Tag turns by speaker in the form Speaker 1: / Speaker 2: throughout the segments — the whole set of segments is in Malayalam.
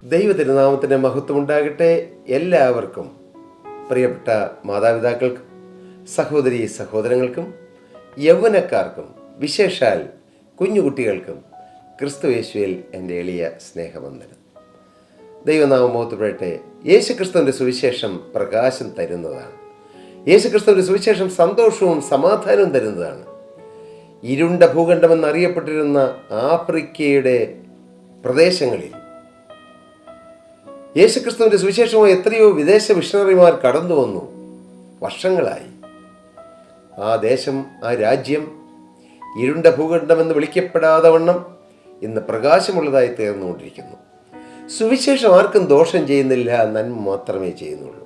Speaker 1: ദൈവതിരുനാമത്തിൻ്റെ മഹത്വം ഉണ്ടാകട്ടെ. എല്ലാവർക്കും, പ്രിയപ്പെട്ട മാതാപിതാക്കൾക്കും സഹോദരി സഹോദരങ്ങൾക്കും യൗവനക്കാർക്കും വിശേഷാൽ കുഞ്ഞുകുട്ടികൾക്കും ക്രിസ്തുയേശുവിൽ എൻ്റെ എളിയ സ്നേഹവന്ദനം. ദൈവനാമം മഹത്വപ്പെടട്ടെ. യേശുക്രിസ്തുവിൻ്റെ സുവിശേഷം പ്രകാശം തരുന്നതാണ്. യേശുക്രിസ്തുവിൻ്റെ സുവിശേഷം സന്തോഷവും സമാധാനവും തരുന്നതാണ്. ഇരുണ്ട ഭൂഖണ്ഡമെന്നറിയപ്പെട്ടിരുന്ന ആഫ്രിക്കയുടെ പ്രദേശങ്ങളിൽ യേശുക്രിസ്തുവിൻ്റെ സുവിശേഷവുമായി എത്രയോ വിദേശ മിഷണറിമാർ കടന്നു വന്നു. വർഷങ്ങളായി ആ ദേശം, ആ രാജ്യം ഇരുണ്ട ഭൂഖണ്ഡമെന്ന് വിളിക്കപ്പെടാതെ വണ്ണം ഇന്ന് പ്രകാശമുള്ളതായി തീർന്നുകൊണ്ടിരിക്കുന്നു. സുവിശേഷം ആർക്കും ദോഷം ചെയ്യുന്നില്ല, നന്മ മാത്രമേ ചെയ്യുന്നുള്ളൂ.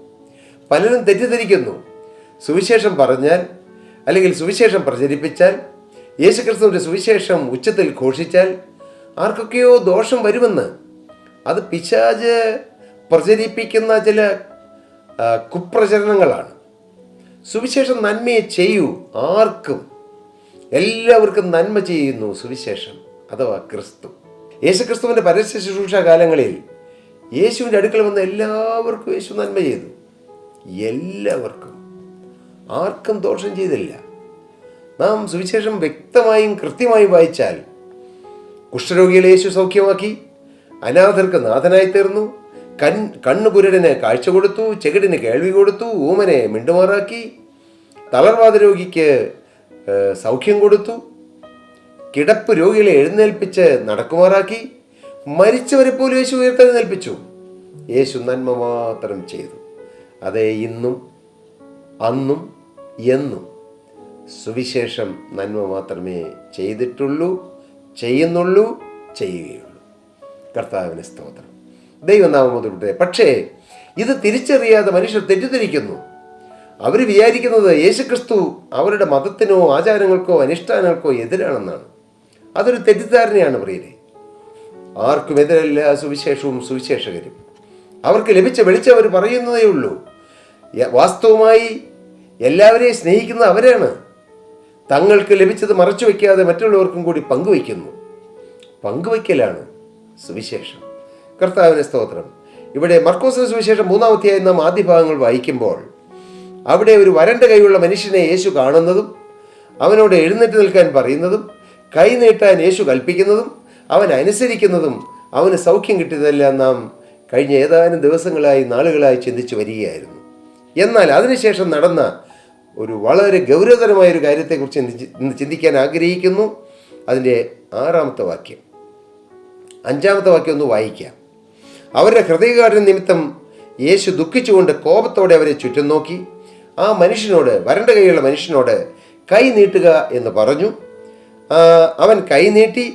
Speaker 1: പലരും തെറ്റിദ്ധരിക്കുന്നു. സുവിശേഷം പറഞ്ഞാൽ അല്ലെങ്കിൽ സുവിശേഷം പ്രചരിപ്പിച്ചാൽ, യേശുക്രിസ്തുവിൻ്റെ സുവിശേഷം ഉച്ചത്തിൽ ഘോഷിച്ചാൽ ആർക്കൊക്കെയോ ദോഷം വരുമെന്ന്. അത് പിശാച് പ്രചരിപ്പിക്കുന്ന ചില കുപ്രചരണങ്ങളാണ്. സുവിശേഷം നന്മയെ ചെയ്യൂ. ആർക്കും, എല്ലാവർക്കും നന്മ ചെയ്യുന്നു സുവിശേഷം അഥവാ ക്രിസ്തു. യേശുക്രിസ്തുവിൻ്റെ പരസ്യ ശുശ്രൂഷ കാലങ്ങളിൽ യേശുവിൻ്റെ അടുക്കൽ വന്ന എല്ലാവർക്കും യേശു നന്മ ചെയ്തു. എല്ലാവർക്കും, ആർക്കും ദോഷം ചെയ്തില്ല. നാം സുവിശേഷം വ്യക്തമായും കൃത്യമായും വായിച്ചാൽ, കുഷ്ഠരോഗികളെ യേശു സൗഖ്യമാക്കി, അനാഥർക്ക് നാഥനായി തീർന്നു, കണ്ണുകുരുടന് കാഴ്ച കൊടുത്തു, ചെകിടിന് കേൾവി കൊടുത്തു, ഊമനെ മിണ്ടുമാറാക്കി, തളർവാദ രോഗിക്ക് സൗഖ്യം കൊടുത്തു, കിടപ്പ് രോഗികളെ എഴുന്നേൽപ്പിച്ച് നടക്കുമാറാക്കി, മരിച്ചവരെ പോലും യേശു ഉയർത്തെഴുന്നേൽപ്പിച്ചു. യേശു നന്മ മാത്രം ചെയ്തു. അതേ ഇന്നും അന്നും എന്നും സുവിശേഷം നന്മ മാത്രമേ ചെയ്തിട്ടുള്ളൂ, ചെയ്യുന്നുള്ളൂ, ചെയ്യുകയുള്ളൂ. കർത്താവിന് സ്തോത്രം. ദൈവനാമം മുതലട്ടെ. പക്ഷേ ഇത് തിരിച്ചറിയാതെ മനുഷ്യർ തെറ്റിദ്ധരിക്കുന്നു. അവർ വിചാരിക്കുന്നത് യേശുക്രിസ്തു അവരുടെ മതത്തിനോ ആചാരങ്ങൾക്കോ അനുഷ്ഠാനങ്ങൾക്കോ എതിരാണെന്നാണ്. അതൊരു തെറ്റിദ്ധാരണയാണ് പ്രിയരെ. ആർക്കും എതിരല്ല സുവിശേഷവും സുവിശേഷകരും. അവർക്ക് ലഭിച്ച വെളിച്ചം അവർ പറയുന്നതേ ഉള്ളൂ. വാസ്തവമായി എല്ലാവരെയും സ്നേഹിക്കുന്ന അവരാണ്. തങ്ങൾക്ക് ലഭിച്ചത് മറച്ചു വയ്ക്കാതെ മറ്റുള്ളവർക്കും കൂടി പങ്കുവയ്ക്കുന്നു. പങ്കുവയ്ക്കലാണ് സുവിശേഷം. കർത്താവിന് സ്തോത്രം. ഇവിടെ മർക്കോസിന്റെ സുവിശേഷം 3-ാം അധ്യായം നാം ആദ്യ ഭാഗങ്ങൾ വായിക്കുമ്പോൾ, അവിടെ ഒരു വരണ്ട കൈയുള്ള മനുഷ്യനെ യേശു കാണുന്നതും അവനോട് എഴുന്നേറ്റ് നിൽക്കാൻ പറയുന്നതും കൈ നീട്ടാൻ യേശു കൽപ്പിക്കുന്നതും അവൻ അനുസരിക്കുന്നതും അവന് സൗഖ്യം കിട്ടിയതെല്ലാം നാം കഴിഞ്ഞ ഏതാനും ദിവസങ്ങളായി, നാളുകളായി ചിന്തിച്ചു വരികയായിരുന്നു. എന്നാൽ അതിനുശേഷം നടന്ന ഒരു വളരെ ഗൗരവതരമായൊരു കാര്യത്തെക്കുറിച്ച് ഇന്ന് ചിന്തിക്കാൻ ആഗ്രഹിക്കുന്നു. അതിൻ്റെ 6-ാമത്തെ വാക്യം, 5-ാമത്തെ വാക്യം ഒന്ന് വായിക്കാം. അവരുടെ ഹൃദയകാഠിന്യ നിമിത്തം യേശു ദുഃഖിച്ചുകൊണ്ട് കോപത്തോടെ അവരെ ചുറ്റും നോക്കി ആ മനുഷ്യനോട്, വരണ്ട കൈയുള്ള മനുഷ്യനോട് കൈ നീട്ടുക എന്ന് പറഞ്ഞു. അവൻ കൈ നീട്ടി,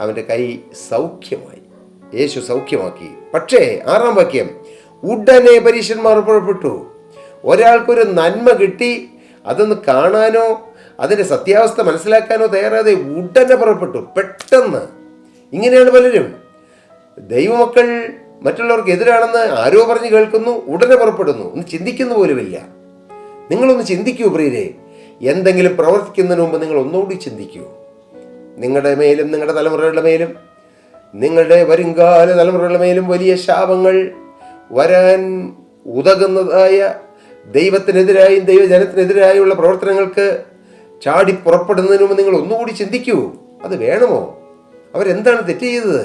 Speaker 1: അവൻ്റെ കൈ സൗഖ്യമായി. യേശു സൗഖ്യമാക്കി. പക്ഷേ 6-ാം വാക്യം, ഉടനെ പരീശന്മാർ പുറപ്പെട്ടു. ഒരാൾക്കൊരു നന്മ കിട്ടി, അതൊന്ന് കാണാനോ അതിൻ്റെ സത്യാവസ്ഥ മനസ്സിലാക്കാനോ തയ്യാറാതെ ഉടനെ പുറപ്പെട്ടു. പെട്ടെന്ന്. ഇങ്ങനെയാണ് പലരും. ദൈവമക്കൾ മറ്റുള്ളവർക്ക് എതിരാണെന്ന് ആരോ പറഞ്ഞ് കേൾക്കുന്നു, ഉടനെ പുറപ്പെടുന്നു. ഒന്ന് ചിന്തിക്കുന്ന പോലുമില്ല. നിങ്ങളൊന്ന് ചിന്തിക്കൂ പ്രിയരെ. എന്തെങ്കിലും പ്രവർത്തിക്കുന്നതിന് മുമ്പ് നിങ്ങൾ ഒന്നുകൂടി ചിന്തിക്കൂ. നിങ്ങളുടെ മേലും നിങ്ങളുടെ തലമുറകളുടെ മേലും നിങ്ങളുടെ വരുംകാല തലമുറകളുടെ മേലും വലിയ ശാപങ്ങൾ വരാൻ ഉതകുന്നതായ ദൈവത്തിനെതിരായും ദൈവജനത്തിനെതിരായുള്ള പ്രവർത്തനങ്ങൾക്ക് ചാടി പുറപ്പെടുന്നതിന് മുമ്പ് നിങ്ങൾ ഒന്നുകൂടി ചിന്തിക്കൂ. അത് വേണമോ? അവരെന്താണ് തെറ്റ് ചെയ്തത്?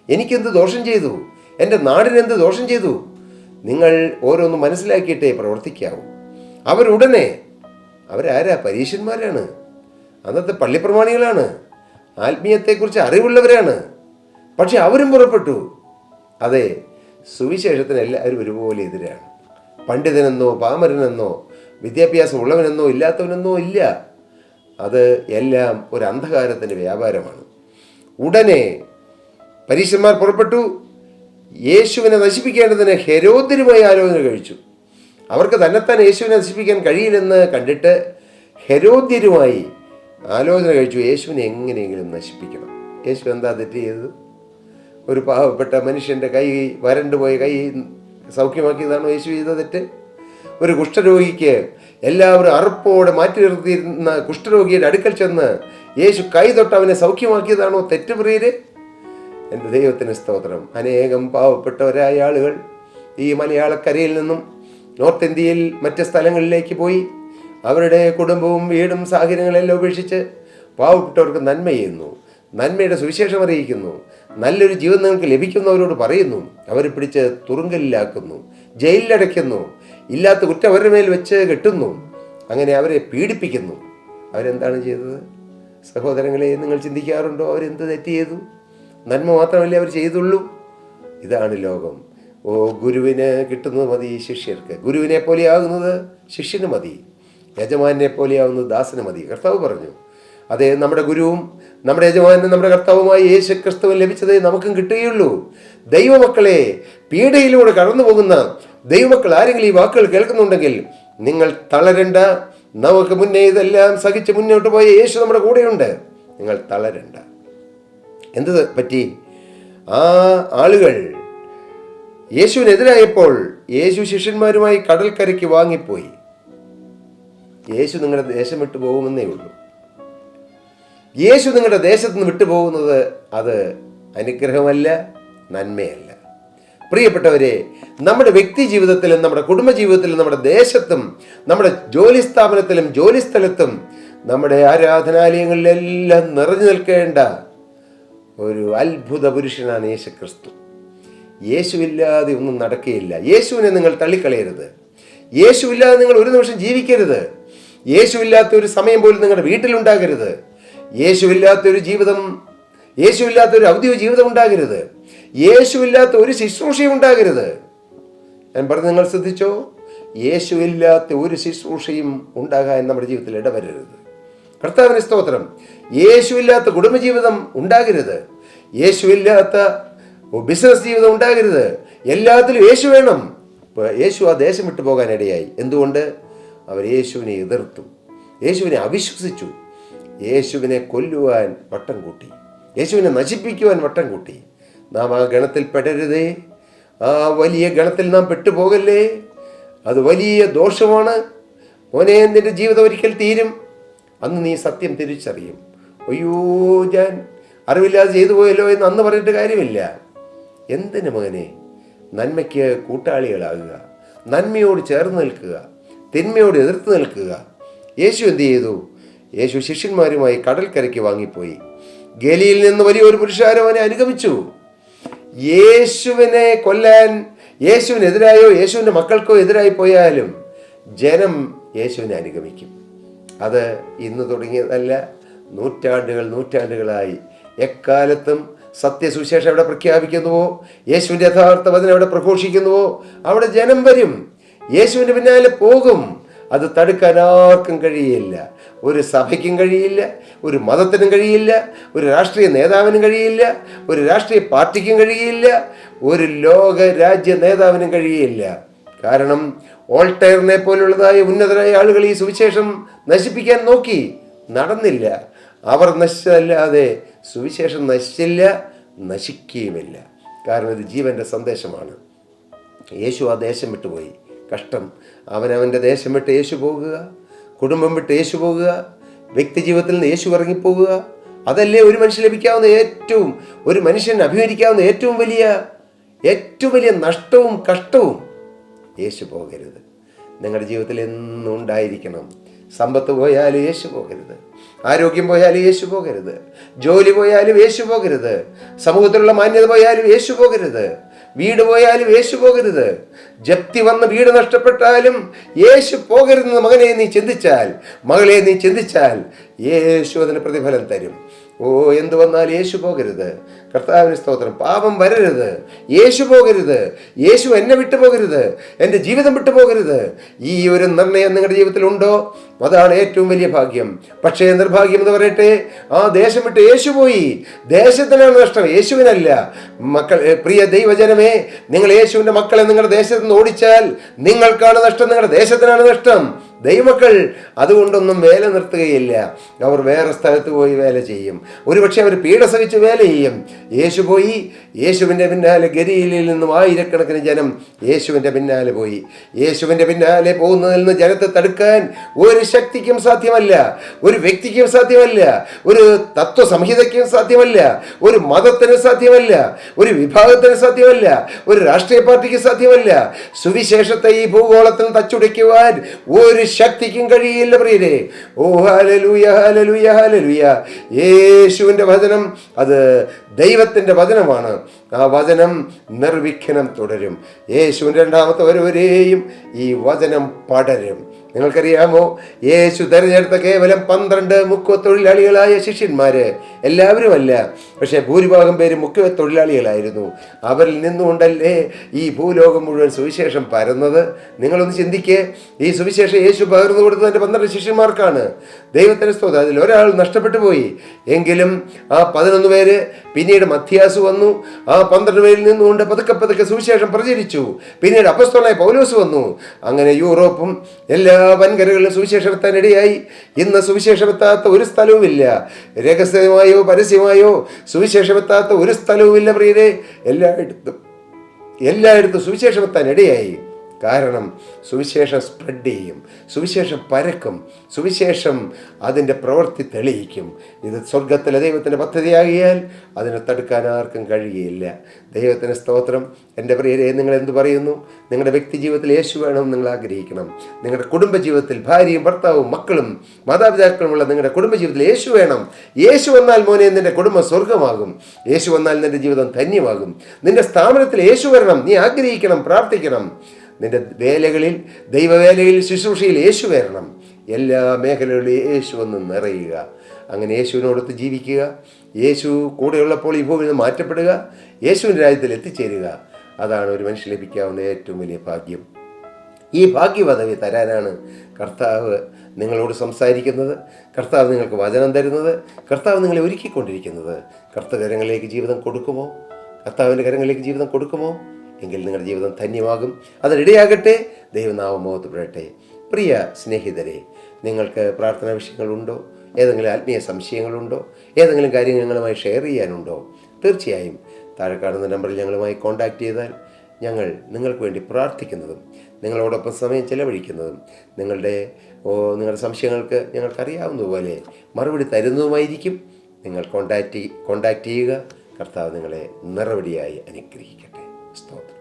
Speaker 1: എനിക്കെന്ത് ദോഷം ചെയ്തു? എൻ്റെ നാടിനെന്ത് ദോഷം ചെയ്തു? നിങ്ങൾ ഓരോന്ന് മനസ്സിലാക്കിയിട്ടേ പ്രവർത്തിക്കാവൂ. അവരാരാ? പരീശന്മാരാണ്. അന്നത്തെ പള്ളിപ്രമാണികളാണ്. ആത്മീയത്തെക്കുറിച്ച് അറിവുള്ളവരാണ്. പക്ഷെ അവരും പുറപ്പെട്ടു. അതെ, സുവിശേഷത്തിന് എല്ലാവരും ഒരുപോലെ എതിരാണ്. പണ്ഡിതനെന്നോ പാമരനെന്നോ വിദ്യാഭ്യാസം ഉള്ളവനെന്നോ ഇല്ലാത്തവനെന്നോ ഇല്ല. അത് എല്ലാം ഒരു അന്ധകാരത്തിൻ്റെ വ്യാപാരമാണ്. ഉടനെ പരീശന്മാർ പുറപ്പെട്ടു. യേശുവിനെ നശിപ്പിക്കേണ്ടതിന് ഹെരോദ്യരുമായി ആലോചന കഴിച്ചു. അവർക്ക് തന്നെത്താൻ യേശുവിനെ നശിപ്പിക്കാൻ കഴിയില്ലെന്ന് കണ്ടിട്ട് ഹെരോദ്യരുമായി ആലോചന കഴിച്ചു. യേശുവിനെ എങ്ങനെയെങ്കിലും നശിപ്പിക്കണം. യേശു എന്താ തെറ്റ് ചെയ്തത്? ഒരു പാവപ്പെട്ട മനുഷ്യൻ്റെ കൈ, വരണ്ടുപോയ കൈ സൗഖ്യമാക്കിയതാണോ യേശു ചെയ്ത തെറ്റ്? ഒരു കുഷ്ഠരോഗിക്ക് എല്ലാവരും അറുപ്പോടെ മാറ്റി നിർത്തിയിരുന്ന കുഷ്ഠരോഗിയുടെ അടുക്കൽ ചെന്ന് യേശു കൈ തൊട്ട് അവനെ സൗഖ്യമാക്കിയതാണോ തെറ്റ് പ്രിയരെ? എൻ്റെ ദൈവത്തിന് സ്തോത്രം. അനേകം പാവപ്പെട്ടവരായ ആളുകൾ ഈ മലയാളക്കരയിൽ നിന്നും നോർത്ത് ഇന്ത്യയിൽ മറ്റ് സ്ഥലങ്ങളിലേക്ക് പോയി അവരുടെ കുടുംബവും വീടും സാഹചര്യങ്ങളെല്ലാം ഉപേക്ഷിച്ച് പാവപ്പെട്ടവർക്ക് നന്മ ചെയ്യുന്നു, നന്മയുടെ സുവിശേഷം അറിയിക്കുന്നു, നല്ലൊരു ജീവിതം നിങ്ങൾക്ക് ലഭിക്കുന്നവരോട് പറയുന്നു. അവരെ പിടിച്ച് തുറുങ്കലിലാക്കുന്നു, ജയിലിലടയ്ക്കുന്നു, ഇല്ലാത്ത കുറ്റം അവരുടെ മേൽ വെച്ച് കെട്ടുന്നു, അങ്ങനെ അവരെ പീഡിപ്പിക്കുന്നു. അവരെന്താണ് ചെയ്തത്? സഹോദരങ്ങളെ, നിങ്ങൾ ചിന്തിക്കാറുണ്ടോ അവരെന്ത് തെറ്റ് ചെയ്തു? നന്മ മാത്രമല്ലേ അവർ ചെയ്തുള്ളൂ. ഇതാണ് ലോകം. ഗുരുവിന് കിട്ടുന്നത് മതി ശിഷ്യർക്ക്, ഗുരുവിനെ പോലെയാകുന്നത് ശിഷ്യന് മതി, യജമാനെ പോലെയാകുന്നത് ദാസന് മതി. കർത്താവ് പറഞ്ഞു, അതെ, നമ്മുടെ ഗുരുവും നമ്മുടെ യജമാനും നമ്മുടെ കർത്താവുമായി യേശു ക്രിസ്തുവിൽ ലഭിച്ചതേ നമുക്കും കിട്ടുകയുള്ളൂ. ദൈവമക്കളെ, പീഡയിലൂടെ കടന്നു പോകുന്ന ദൈവമക്കൾ ആരെങ്കിലും ഈ വാക്കുകൾ കേൾക്കുന്നുണ്ടെങ്കിൽ നിങ്ങൾ തളരണ്ട. നമുക്ക് മുന്നേ ഇതെല്ലാം സഹിച്ച് മുന്നോട്ട് പോയ യേശു നമ്മുടെ കൂടെയുണ്ട്. നിങ്ങൾ തളരണ്ട. എന്ത് പറ്റി? ആ ആളുകൾ യേശുവിനെതിരായപ്പോൾ യേശു ശിഷ്യന്മാരുമായി കടൽക്കരയ്ക്ക് വാങ്ങിപ്പോയി. യേശു നിങ്ങളുടെ ദേശം വിട്ടു പോകുമെന്നേ ഉള്ളൂ. യേശു നിങ്ങളുടെ ദേശത്ത് നിന്ന് വിട്ടുപോകുന്നത് അത് അനുഗ്രഹമല്ല, നന്മയല്ല. പ്രിയപ്പെട്ടവരെ, നമ്മുടെ വ്യക്തി ജീവിതത്തിലും നമ്മുടെ കുടുംബ ജീവിതത്തിലും നമ്മുടെ ദേശത്തും നമ്മുടെ ജോലി സ്ഥാപനത്തിലും ജോലിസ്ഥലത്തും നമ്മുടെ ആരാധനാലയങ്ങളിലെല്ലാം നിറഞ്ഞു നിൽക്കേണ്ട ഒരു അത്ഭുത പുരുഷനാണ് യേശു ക്രിസ്തു. യേശുവില്ലാതെ ഒന്നും നടക്കുകയില്ല. യേശുവിനെ നിങ്ങൾ തള്ളിക്കളയരുത്. യേശുവില്ലാതെ നിങ്ങൾ ഒരു നിമിഷം ജീവിക്കരുത്. യേശുവില്ലാത്ത ഒരു സമയം പോലും നിങ്ങളുടെ വീട്ടിലുണ്ടാകരുത്. യേശുവില്ലാത്തൊരു ജീവിതം, യേശുവില്ലാത്തൊരു ഔദ്യോഗിക ജീവിതം ഉണ്ടാകരുത്. യേശുവില്ലാത്ത ഒരു ശുശ്രൂഷയും ഉണ്ടാകരുത്. ഞാൻ പറഞ്ഞു, നിങ്ങൾ ശ്രദ്ധിച്ചോ? യേശുവില്ലാത്ത ഒരു ശുശ്രൂഷയും ഉണ്ടാകാൻ നമ്മുടെ ജീവിതത്തിൽ ഇടവരരുത്. കർത്താവിന് സ്തോത്രം. യേശുവില്ലാത്ത കുടുംബജീവിതം ഉണ്ടാകരുത്. യേശുവില്ലാത്ത ബിസിനസ് ജീവിതം ഉണ്ടാകരുത്. എല്ലാത്തിലും യേശു വേണം. യേശു ആ ദേശം വിട്ടു പോകാനിടയായി. എന്തുകൊണ്ട്? അവർ യേശുവിനെ എതിർത്തു, യേശുവിനെ അവിശ്വസിച്ചു, യേശുവിനെ കൊല്ലുവാൻ വട്ടം കൂട്ടി, യേശുവിനെ നശിപ്പിക്കുവാൻ വട്ടം കൂട്ടി. നാം ആ ഗണത്തിൽ പെടരുതേ. ആ വലിയ ഗണത്തിൽ നാം പെട്ടുപോകല്ലേ. അത് വലിയ ദോഷമാണ്. മോനെ, നിന്റെ ജീവിതം ഒരിക്കൽ തീരും. അന്ന് നീ സത്യം തിരിച്ചറിയും. അയ്യോ, ഞാൻ അറിവില്ലാതെ ചെയ്തു പോയല്ലോ എന്ന് അന്ന് പറഞ്ഞിട്ട് കാര്യമില്ല. എന്തിന് മകനെ? നന്മയ്ക്ക് കൂട്ടാളികളാകുക, നന്മയോട് ചേർന്ന് നിൽക്കുക, തിന്മയോട് എതിർത്ത് നിൽക്കുക. യേശു എന്ത് ചെയ്തു? യേശു ശിഷ്യന്മാരുമായി കടൽക്കരയ്ക്ക് വാങ്ങിപ്പോയി. ഗലീലിൽ നിന്ന് വലിയൊരു പുരുഷാരം അവനെ അനുഗമിച്ചു. യേശുവിനെ കൊല്ലാൻ യേശുവിനെതിരായോ യേശുവിൻ്റെ മക്കൾക്കോ എതിരായി പോയാലും ജനം യേശുവിനെ അനുഗമിക്കും. അത് ഇന്ന് തുടങ്ങിയതല്ല, നൂറ്റാണ്ടുകളായി എക്കാലത്തും സത്യസുവിശേഷം എവിടെ പ്രഖ്യാപിക്കുന്നുവോ, യേശുവിൻ്റെ യഥാർത്ഥ വചനം എവിടെ പ്രഘോഷിക്കുന്നുവോ, അവിടെ ജനം വരും, യേശുവിൻ്റെ പിന്നാലെ പോകും. അത് തടുക്കാൻ ആർക്കും കഴിയില്ല. ഒരു സഭയ്ക്കും കഴിയില്ല, ഒരു മതത്തിനും കഴിയില്ല, ഒരു രാഷ്ട്രീയ നേതാവിനും കഴിയില്ല, ഒരു രാഷ്ട്രീയ പാർട്ടിക്കും കഴിയില്ല, ഒരു ലോക രാജ്യ നേതാവിനും കഴിയില്ല. കാരണം വോൾട്ടയറിനെ പോലുള്ളതായ ഉന്നതരായ ആളുകൾ ഈ സുവിശേഷം നശിപ്പിക്കാൻ നോക്കി, നടന്നില്ല. അവർ നശിച്ചതല്ലാതെ സുവിശേഷം നശിച്ചില്ല, നശിക്കുകയുമില്ല. കാരണം ഇത് ജീവൻ്റെ സന്ദേശമാണ്. യേശു ആ ദേശം വിട്ടുപോയി. കഷ്ടം. അവനവൻ്റെ ദേശം വിട്ട് യേശു പോകുക, കുടുംബം വിട്ട് യേശു പോകുക, വ്യക്തി ജീവിതത്തിൽ നിന്ന് യേശു ഇറങ്ങിപ്പോകുക. അതല്ലേ ഒരു മനുഷ്യൻ ലഭിക്കാവുന്ന ഒരു മനുഷ്യൻ അഭിമുഖീകരിക്കാവുന്ന ഏറ്റവും വലിയ നഷ്ടവും കഷ്ടവും. യേശു പോകരുത്. നിങ്ങളുടെ ജീവിതത്തിൽ എന്നും ഉണ്ടായിരിക്കണം. സമ്പത്ത് പോയാലും യേശു പോകരുത്, ആരോഗ്യം പോയാലും യേശു പോകരുത്, ജോലി പോയാലും യേശു പോകരുത്, സമൂഹത്തിലുള്ള മാന്യത പോയാലും യേശു പോകരുത്, വീട് പോയാലും യേശു പോകരുത്, ജപ്തി വന്ന് വീട് നഷ്ടപ്പെട്ടാലും യേശു പോകരുതെന്ന് മകനെ നീ ചിന്തിച്ചാൽ, മകളെ നീ ചിന്തിച്ചാൽ, യേശു അതിന് പ്രതിഫലം തരും. എന്തു വന്നാൽ യേശു പോകരുത്. കർത്താവിന് സ്തോത്രം. പാപം വരരുത്, യേശു പോകരുത്, യേശു എന്നെ വിട്ടു പോകരുത്, എൻ്റെ ജീവിതം വിട്ടു പോകരുത്. ഈ ഒരു നിർണയം നിങ്ങളുടെ ജീവിതത്തിലുണ്ടോ? അതാണ് ഏറ്റവും വലിയ ഭാഗ്യം. പക്ഷേ നിർഭാഗ്യം എന്ന് പറയട്ടെ, ആ ദേശം വിട്ട് യേശു പോയി. ദേശത്തിനാണ് നഷ്ടം, യേശുവിനല്ല. പ്രിയ ദൈവജനമേ, നിങ്ങൾ യേശുവിൻ്റെ മക്കളെ നിങ്ങളുടെ ദേശത്ത് നിന്ന് ഓടിച്ചാൽ നിങ്ങൾക്കാണ് നഷ്ടം, നിങ്ങളുടെ ദേശത്തിനാണ് നഷ്ടം. ദൈവമക്കൾ അതുകൊണ്ടൊന്നും വേല നിർത്തുകയില്ല. അവർ വേറെ സ്ഥലത്ത് പോയി വേല ചെയ്യും. ഒരുപക്ഷെ അവർ പീഡ സഹിച്ച് വേല ചെയ്യും. യേശു പോയി. യേശുവിൻ്റെ പിന്നാലെ ഗലീലയിൽ നിന്നും ആയിരക്കണക്കിന് ജനം യേശുവിൻ്റെ പിന്നാലെ പോയി. യേശുവിൻ്റെ പിന്നാലെ പോകുന്നതിൽ നിന്ന് ജനത്തെ തടുക്കാൻ ഒരു ശക്തിക്കും സാധ്യമല്ല, ഒരു വ്യക്തിക്കും സാധ്യമല്ല, ഒരു തത്വസംഹിതയ്ക്കും സാധ്യമല്ല, ഒരു മതത്തിന് സാധ്യമല്ല, ഒരു വിഭാഗത്തിന് സാധ്യമല്ല, ഒരു രാഷ്ട്രീയ പാർട്ടിക്ക് സാധ്യമല്ല. സുവിശേഷത്തെ ഈ ഭൂഗോളത്തിൽ തച്ചുടയ്ക്കുവാൻ ഒരു ശക്തിക്കും കഴിയില്ല പ്രിയരെ. ഓ ഹല്ലേലൂയ, ഹല്ലേലൂയ, ഹല്ലേലൂയ. യേശുവിൻ്റെ വചനം അത് ദൈവത്തിൻ്റെ വചനമാണ്. ആ വചനം നിർവിഘ്നം തുടരും. യേശുവിൻ്റെ രണ്ടാമത്തെ വരവരെയും ഈ വചനം പടരും. നിങ്ങൾക്കറിയാമോ, യേശു തിരഞ്ഞെടുത്ത കേവലം 12 മുഖ്യ തൊഴിലാളികളായ ശിഷ്യന്മാര് എല്ലാവരുമല്ല, പക്ഷേ ഭൂരിഭാഗം പേര് മുഖ്യ തൊഴിലാളികളായിരുന്നു. അവരിൽ നിന്നുകൊണ്ടല്ലേ ഈ ഭൂലോകം മുഴുവൻ സുവിശേഷം പരന്നത്. നിങ്ങളൊന്ന് ചിന്തിക്കേ, ഈ സുവിശേഷം യേശു പകർന്നു കൊടുത്തത് എൻ്റെ 12 ശിഷ്യന്മാർക്കാണ്. ദൈവത്തിൻ്റെ സ്തോത്രം. അതിൽ ഒരാൾ നഷ്ടപ്പെട്ടു പോയി. എങ്കിലും ആ 11 പേര്, പിന്നീട് മത്ഥിയാസ് വന്നു. ആ 12 പേരിൽ നിന്നുകൊണ്ട് പതുക്കെ പതുക്കെ സുവിശേഷം പ്രചരിച്ചു. പിന്നീട് അപ്പോസ്തലനായ പൗലോസ് വന്നു. അങ്ങനെ യൂറോപ്പും എല്ലാ വൻകരകളിലും സുവിശേഷം എത്താനിടയായി. ഇന്ന് സുവിശേഷം എത്താത്ത ഒരു സ്ഥലവുമില്ല. രഹസ്യമായോ പരസ്യമായോ സുവിശേഷം എത്താത്ത ഒരു സ്ഥലവുമില്ല പ്രിയരെ. എല്ലായിടത്തും സുവിശേഷം എത്താൻ ഇടയായി. കാരണം സുവിശേഷം സ്പ്രെഡ് ചെയ്യും, സുവിശേഷം പരക്കും, സുവിശേഷം അതിൻ്റെ പ്രവൃത്തി തെളിയിക്കും. ഇത് സ്വർഗത്തിലെ ദൈവത്തിൻ്റെ പദ്ധതിയാകിയാൽ അതിനെ തടുക്കാൻ ആർക്കും കഴിയുകയില്ല. ദൈവത്തിന് സ്തോത്രം. എൻ്റെ പ്രിയരെ, നിങ്ങൾ എന്ത് പറയുന്നു? നിങ്ങളുടെ വ്യക്തി ജീവിതത്തിൽ യേശു വേണമെന്ന് നിങ്ങൾ ആഗ്രഹിക്കണം. നിങ്ങളുടെ കുടുംബജീവിതത്തിൽ ഭാര്യയും ഭർത്താവും മക്കളും മാതാപിതാക്കളുമുള്ള നിങ്ങളുടെ കുടുംബജീവിതത്തിൽ യേശു വേണം. യേശു വന്നാൽ മോനെ നിൻ്റെ കുടുംബം സ്വർഗമാകും. യേശു വന്നാൽ നിൻ്റെ ജീവിതം ധന്യമാകും. നിൻ്റെ സ്ഥാപനത്തിൽ യേശു വരണം. നീ ആഗ്രഹിക്കണം, പ്രാർത്ഥിക്കണം. നിൻ്റെ വേലകളിൽ, ദൈവവേലയിൽ, ശുശ്രൂഷയിൽ യേശു വരണം. എല്ലാ മേഖലകളിലും യേശു വന്ന് നിറയുക. അങ്ങനെ യേശുവിനോടൊത്ത് ജീവിക്കുക. യേശു കൂടെയുള്ളപ്പോൾ ഈ ഭൂമിയിൽ നിന്ന് മാറ്റപ്പെടുക, യേശുവിൻ്റെ രാജ്യത്തിൽ എത്തിച്ചേരുക. അതാണ് ഒരു മനുഷ്യൻ ലഭിക്കാവുന്ന ഏറ്റവും വലിയ ഭാഗ്യം. ഈ ഭാഗ്യപദവി തരാനാണ് കർത്താവ് നിങ്ങളോട് സംസാരിക്കുന്നത്. കർത്താവ് നിങ്ങൾക്ക് വചനം തരുന്നത്. കർത്താവ് നിങ്ങളെ ഒരുക്കിക്കൊണ്ടിരിക്കുന്നത്. കർത്തകരങ്ങളിലേക്ക് ജീവിതം കൊടുക്കുമോ? കർത്താവിൻ്റെ കരങ്ങളിലേക്ക് ജീവിതം കൊടുക്കുമോ? എങ്കിൽ നിങ്ങളുടെ ജീവിതം ധന്യമാകും. അതിനിടയാകട്ടെ. ദൈവനാമം മഹത്വപ്പെടട്ടെ. പ്രിയ സ്നേഹിതരെ, നിങ്ങൾക്ക് പ്രാർത്ഥനാ വിഷയങ്ങളുണ്ടോ? ഏതെങ്കിലും ആത്മീയ സംശയങ്ങളുണ്ടോ? ഏതെങ്കിലും കാര്യങ്ങൾ ഞങ്ങളുമായി ഷെയർ ചെയ്യാനുണ്ടോ? തീർച്ചയായും താഴെ കാണുന്ന നമ്പറിൽ ഞങ്ങളുമായി കോൺടാക്റ്റ് ചെയ്താൽ ഞങ്ങൾ നിങ്ങൾക്ക് വേണ്ടി പ്രാർത്ഥിക്കുന്നതും നിങ്ങളോടൊപ്പം സമയം ചെലവഴിക്കുന്നതും നിങ്ങളുടെ സംശയങ്ങൾക്ക് ഞങ്ങൾക്കറിയാവുന്നതുപോലെ മറുപടി തരുന്നതുമായിരിക്കും. നിങ്ങൾ കോൺടാക്റ്റ് ചെയ്യുക. കർത്താവ് നിങ്ങളെ നിറവടിയായി അനുഗ്രഹിക്കട്ടെ. സ്തോത്രം.